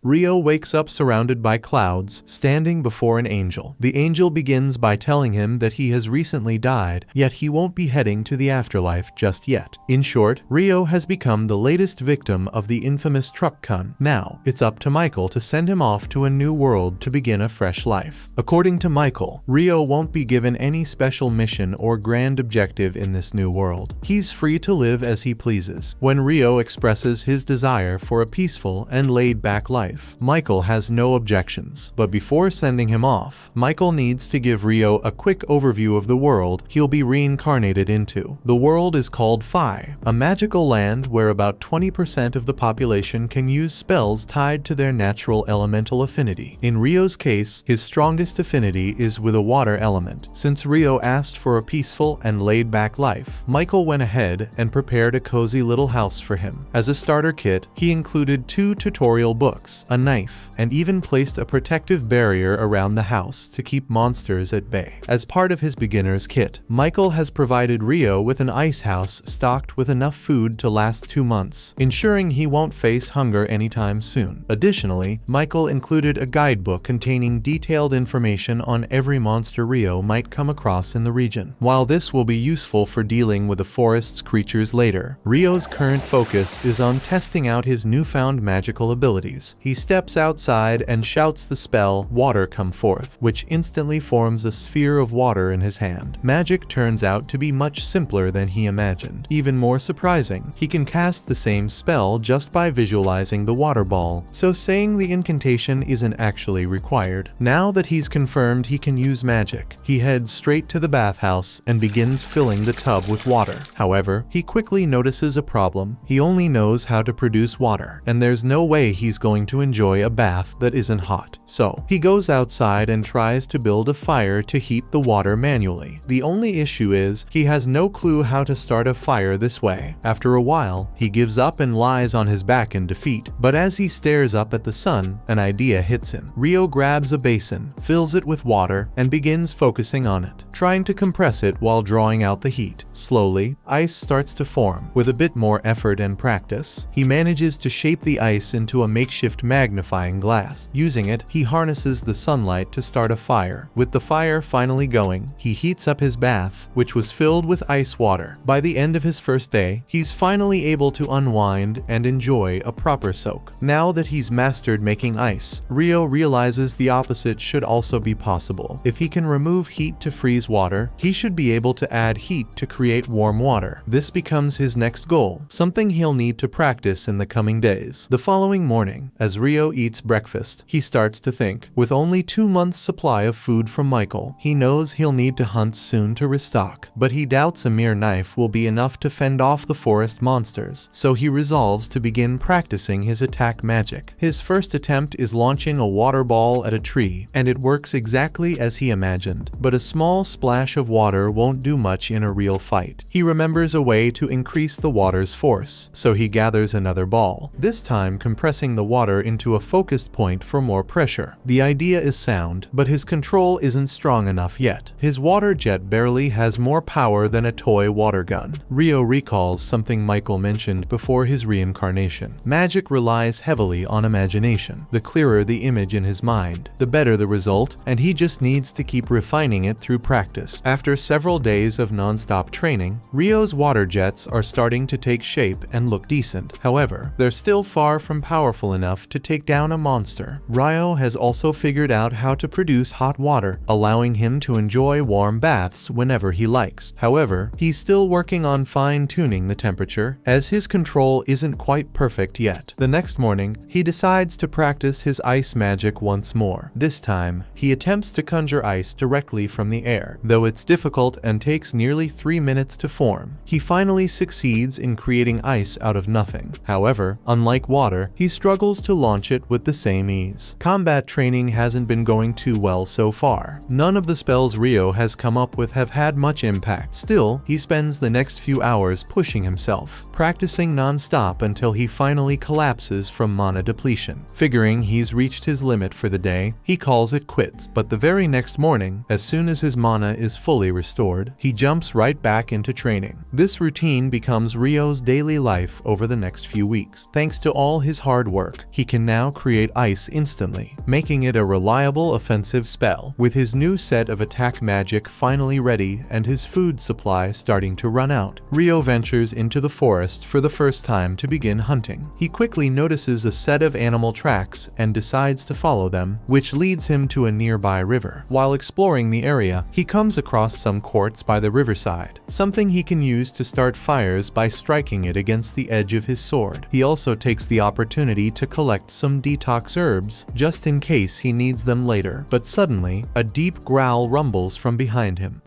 Rio wakes up surrounded by clouds, standing before an angel. The angel begins by telling him that he has recently died, yet he won't be heading to the afterlife just yet. In short, Rio has become the latest victim of the infamous truck con. Now, it's up to Michael to send him off to a new world to begin a fresh life. According to Michael, Rio won't be given any special mission or grand objective in this new world. He's free to live as he pleases. When Rio expresses his desire for a peaceful and laid-back life, Michael has no objections. But before sending him off, Michael needs to give Rio a quick overview of the world he'll be reincarnated into. The world is called Phi, a magical land where about 20% of the population can use spells tied to their natural elemental affinity. In Rio's case, his strongest affinity is with a water element. Since Rio asked for a peaceful and laid-back life, Michael went ahead and prepared a cozy little house for him. As a starter kit, he included 2 tutorial books, a knife, and even placed a protective barrier around the house to keep monsters at bay. As part of his beginner's kit, Michael has provided Rio with an ice house stocked with enough food to last 2 months, ensuring he won't face hunger anytime soon. Additionally, Michael included a guidebook containing detailed information on every monster Rio might come across in the region. While this will be useful for dealing with the forest's creatures later, Rio's current focus is on testing out his newfound magical abilities. He steps outside and shouts the spell, "Water come forth," which instantly forms a sphere of water in his hand. Magic turns out to be much simpler than he imagined. Even more surprising, he can cast the same spell just by visualizing the water ball, so saying the incantation isn't actually required. Now that he's confirmed he can use magic, he heads straight to the bathhouse and begins filling the tub with water. However, he quickly notices a problem. He only knows how to produce water, and there's no way he's going to enjoy a bath that isn't hot. So, he goes outside and tries to build a fire to heat the water manually. The only issue is, he has no clue how to start a fire this way. After a while, he gives up and lies on his back in defeat. But as he stares up at the sun, an idea hits him. Rio grabs a basin, fills it with water, and begins focusing on it, trying to compress it while drawing out the heat. Slowly, ice starts to form. With a bit more effort and practice, he manages to shape the ice into a makeshift magnifying glass. Using it, he harnesses the sunlight to start a fire. With the fire finally going, he heats up his bath, which was filled with ice water. By the end of his first day, he's finally able to unwind and enjoy a proper soak. Now that he's mastered making ice, Rio realizes the opposite should also be possible. If he can remove heat to freeze water, he should be able to add heat to create warm water. This becomes his next goal, something he'll need to practice in the coming days. The following morning, as Rio eats breakfast, he starts to think. With only 2 months' supply of food from Michael, he knows he'll need to hunt soon to restock. But he doubts a mere knife will be enough to fend off the forest monsters, so he resolves to begin practicing his attack magic. His first attempt is launching a water ball at a tree, and it works exactly as he imagined. But a small splash of water won't do much in a real fight. He remembers a way to increase the water's force, so he gathers another ball, this time compressing the water into a focused point for more pressure. The idea is sound, but his control isn't strong enough yet. His water jet barely has more power than a toy water gun. Rio recalls something Michael mentioned before his reincarnation. Magic relies heavily on imagination. The clearer the image in his mind, the better the result, and he just needs to keep refining it through practice. After several days of non-stop training, Rio's water jets are starting to take shape and look decent. However, they're still far from powerful enough to take down a monster. Rio has also figured out how to produce hot water, allowing him to enjoy warm baths whenever he likes. However, he's still working on fine-tuning the temperature, as his control isn't quite perfect yet. The next morning, he decides to practice his ice magic once more. This time, he attempts to conjure ice directly from the air, though it's difficult and takes nearly 3 minutes to form. He finally succeeds in creating ice out of nothing. However, unlike water, he struggles to launch it with the same ease. Combat training hasn't been going too well so far. None of the spells Rio has come up with have had much impact. Still, he spends the next few hours pushing himself, practicing non-stop until he finally collapses from mana depletion. Figuring he's reached his limit for the day, he calls it quits. But the very next morning, as soon as his mana is fully restored, he jumps right back into training. This routine becomes Ryo's daily life over the next few weeks. Thanks to all his hard work, he can now create ice instantly, making it a reliable offensive spell. With his new set of attack magic finally ready and his food supply starting to run out, Ryo ventures into the forest for the first time to begin hunting. He quickly notices a set of animal tracks and decides to follow them, which leads him to a nearby river. While exploring the area, he comes across some quartz by the riverside, something he can use to start fires by striking it against the edge of his sword. He also takes the opportunity to collect some detox herbs, just in case he needs them later. But suddenly, a deep growl rumbles from behind him.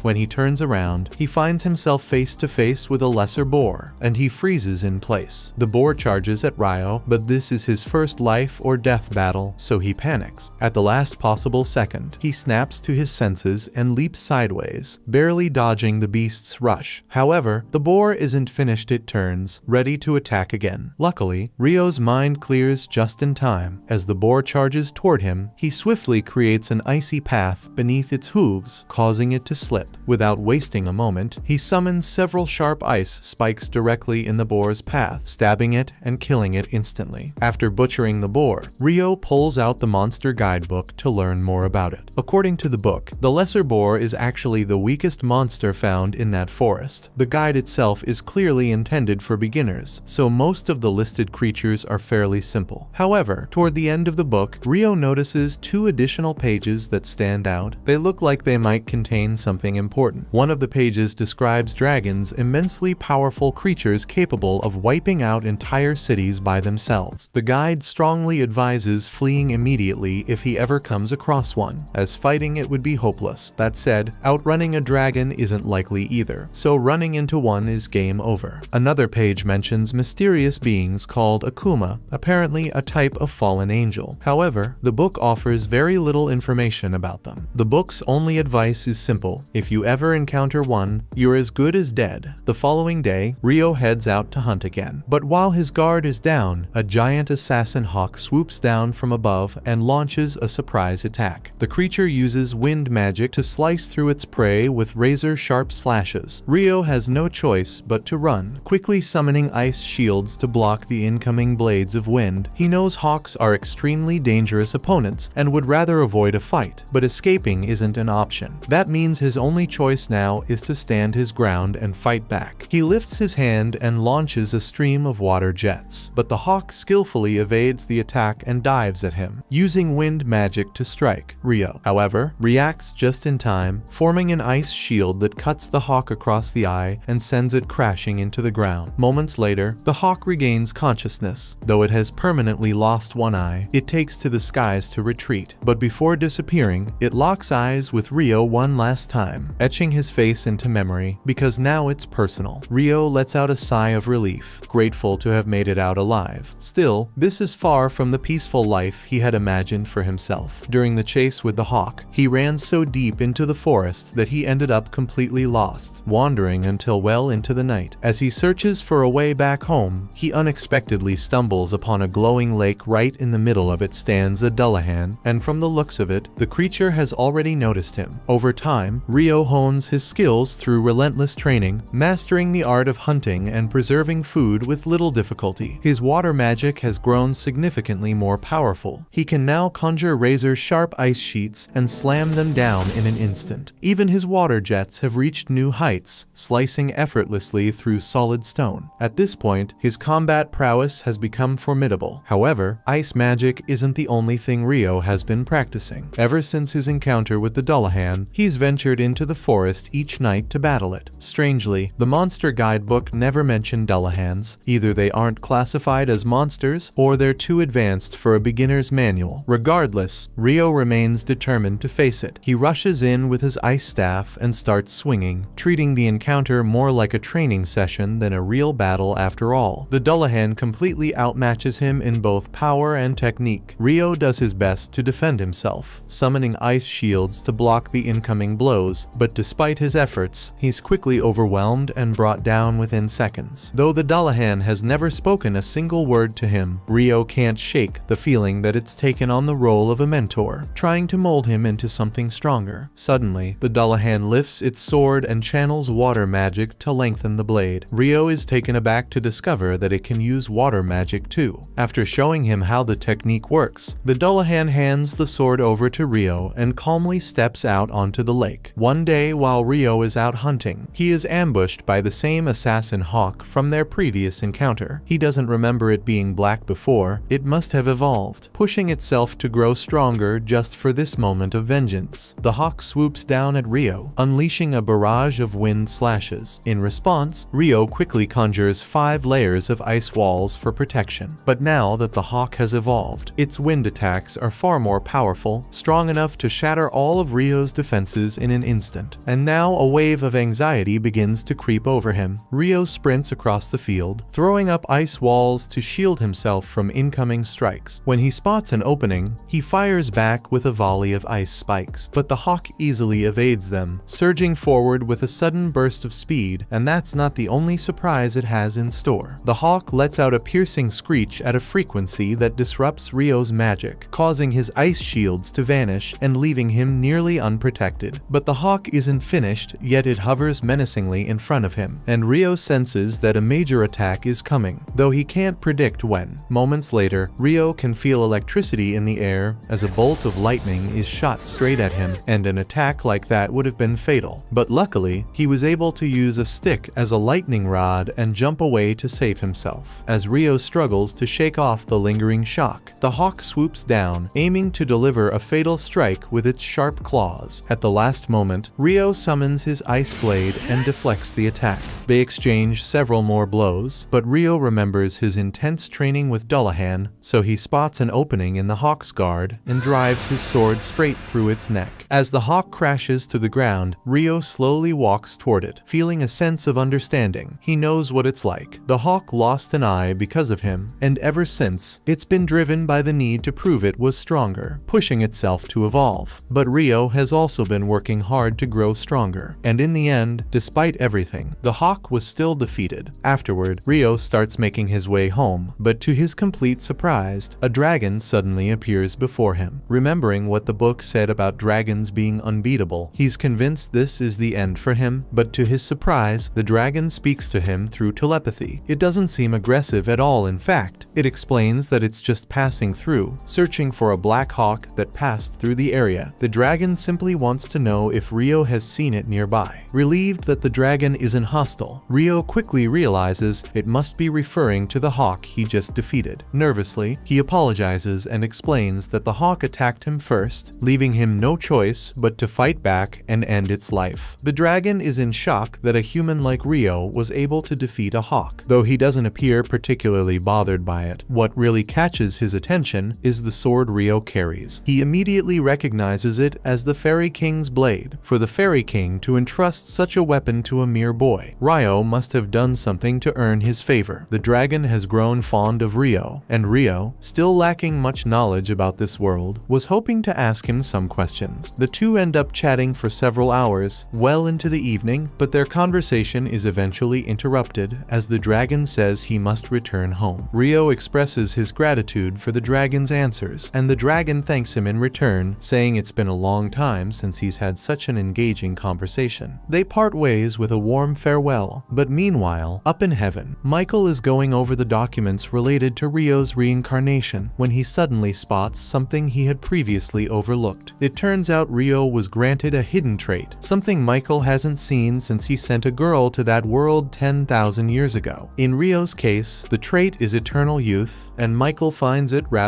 When he turns around, he finds himself face to face with a lesser boar, and he freezes in place. The boar charges at Ryo, but this is his first life or death battle, so he panics. At the last possible second, he snaps to his senses and leaps sideways, barely dodging the beast's rush. However, the boar isn't finished its turns, ready to attack again. Luckily, Ryo's mind clears just in time. As the boar charges toward him, he swiftly creates an icy path beneath its hooves, causing it to slip. Without wasting a moment, he summons several sharp ice spikes directly in the boar's path, stabbing it and killing it instantly. After butchering the boar, Ryo pulls out the monster guidebook to learn more about it. According to the book, the lesser boar is actually the weakest monster found in that forest. The guide itself is clearly intended for beginners, so most of the listed creatures are fairly simple. However, toward the end of the book, Ryo notices 2 additional pages that stand out. They look like they might contain something important. One of the pages describes dragons, immensely powerful creatures capable of wiping out entire cities by themselves. The guide strongly advises fleeing immediately if he ever comes across one, as fighting it would be hopeless. That said, outrunning a dragon isn't likely either, so running into one is game over. Another page mentions mysterious beings called Akuma, apparently a type of fallen angel. However, the book offers very little information about them. The book's only advice is simple: if you ever encounter one, you're as good as dead. The following day, Ryo heads out to hunt again. But while his guard is down, a giant assassin hawk swoops down from above and launches a surprise attack. The creature uses wind magic to slice through its prey with razor-sharp slashes. Ryo has no choice but to run, quickly summoning ice shields to block the incoming blades of wind. He knows hawks are extremely dangerous opponents and would rather avoid a fight, but escaping isn't an option. That means his only choice now is to stand his ground and fight back. He lifts his hand and launches a stream of water jets, but the hawk skillfully evades the attack and dives at him, using wind magic to strike. Ryo, however, reacts just in time, forming an ice shield that cuts the hawk across the eye and sends it crashing into the ground. Moments later, the hawk regains consciousness. Though it has permanently lost one eye, it takes to the skies to retreat, but before disappearing, it locks eyes with Ryo one last time, etching his face into memory, because now it's personal. Ryo lets out a sigh of relief, grateful to have made it out alive. Still, this is far from the peaceful life he had imagined for himself. During the chase with the hawk, he ran so deep into the forest that he ended up completely lost, wandering until well into the night. As he searches for a way back home, he unexpectedly stumbles upon a glowing lake. Right in the middle of it stands a Dullahan, and from the looks of it, the creature has already noticed him. Over time, Ryo hones his skills through relentless training, mastering the art of hunting and preserving food with little difficulty. His water magic has grown significantly more powerful. He can now conjure razor-sharp ice sheets and slam them down in an instant. Even his water jets have reached new heights, slicing effortlessly through solid stone. At this point, his combat prowess has become formidable. However, ice magic isn't the only thing Ryo has been practicing. Ever since his encounter with the Dullahan, he's ventured into the forest each night to battle it. Strangely, the monster guidebook never mentioned Dullahans. Either they aren't classified as monsters, or they're too advanced for a beginner's manual. Regardless, Ryo remains determined to face it. He rushes in with his ice staff and starts swinging, treating the encounter more like a training session than a real battle after all. The Dullahan completely outmatches him in both power and technique. Ryo does his best to defend himself, summoning ice shields to block the incoming blows, but despite his efforts, he's quickly overwhelmed and brought down within seconds. Though the Dullahan has never spoken a single word to him, Rio can't shake the feeling that it's taken on the role of a mentor, trying to mold him into something stronger. Suddenly, the Dullahan lifts its sword and channels water magic to lengthen the blade. Rio is taken aback to discover that it can use water magic too. After showing him how the technique works, the Dullahan hands the sword over to Rio and calmly steps out onto the lake. One day, while Rio is out hunting, he is ambushed by the same assassin hawk from their previous encounter. He doesn't remember it being black before. It must have evolved, pushing itself to grow stronger just for this moment of vengeance. The hawk swoops down at Rio, unleashing a barrage of wind slashes. In response, Rio quickly conjures 5 layers of ice walls for protection. But now that the hawk has evolved, its wind attacks are far more powerful, strong enough to shatter all of Rio's defenses in an instant. And now a wave of anxiety begins to creep over him. Rio sprints across the field, throwing up ice walls to shield himself from incoming strikes. When he spots an opening, he fires back with a volley of ice spikes, but the hawk easily evades them, surging forward with a sudden burst of speed, and that's not the only surprise it has in store. The hawk lets out a piercing screech at a frequency that disrupts Rio's magic, causing his ice shields to vanish and leaving him nearly unprotected. But the hawk isn't finished, yet it hovers menacingly in front of him, and Rio senses that a major attack is coming, though he can't predict when. Moments later, Rio can feel electricity in the air as a bolt of lightning is shot straight at him, and an attack like that would have been fatal. But luckily, he was able to use a stick as a lightning rod and jump away to save himself. As Rio struggles to shake off the lingering shock, the hawk swoops down, aiming to deliver a fatal strike with its sharp claws. At the last moment, Rio summons his ice blade and deflects the attack. They exchange several more blows, but Rio remembers his intense training with Dullahan, so he spots an opening in the hawk's guard and drives his sword straight through its neck. As the hawk crashes to the ground, Rio slowly walks toward it, feeling a sense of understanding. He knows what it's like. The hawk lost an eye because of him, and ever since, it's been driven by the need to prove it was stronger, pushing itself to evolve. But Rio has also been working hard to grow stronger, and in the end, despite everything, the hawk was still defeated. Afterward, Rio starts making his way home, but to his complete surprise, a dragon suddenly appears before him. Remembering what the book said about dragons being unbeatable, he's convinced this is the end for him, but to his surprise, the dragon speaks to him through telepathy. It doesn't seem aggressive at all. In fact, it explains that it's just passing through, searching for a black hawk that passed through the area. The dragon simply wants to know if Rio has seen it nearby. Relieved that the dragon isn't hostile, Rio quickly realizes it must be referring to the hawk he just defeated. Nervously, he apologizes and explains that the hawk attacked him first, leaving him no choice but to fight back and end its life. The dragon is in shock that a human like Rio was able to defeat a hawk, though he doesn't appear particularly bothered by it. What really catches his attention is the sword Rio carries. He immediately recognizes it as the Fairy King's blade. For the Fairy King to entrust such a weapon to a mere boy, Rio must have done something to earn his favor. The dragon has grown fond of Rio, and Rio, still lacking much knowledge about this world, was hoping to ask him some questions. The two end up chatting for several hours, well into the evening, but their conversation is eventually interrupted as the dragon says he must return home. Rio expresses his gratitude for the dragon's answers, and the dragon thanks him in return, saying it's been a long time since he's had such an engaging conversation. They part ways with a warm farewell, but meanwhile, up in heaven, Michael is going over the documents related to Rio's reincarnation when he suddenly spots something he had previously overlooked. It turns out Rio was granted a hidden trait, something Michael hasn't seen since he sent a girl to that world 10,000 years ago. In Rio's case, the trait is eternal youth, and Michael finds it rather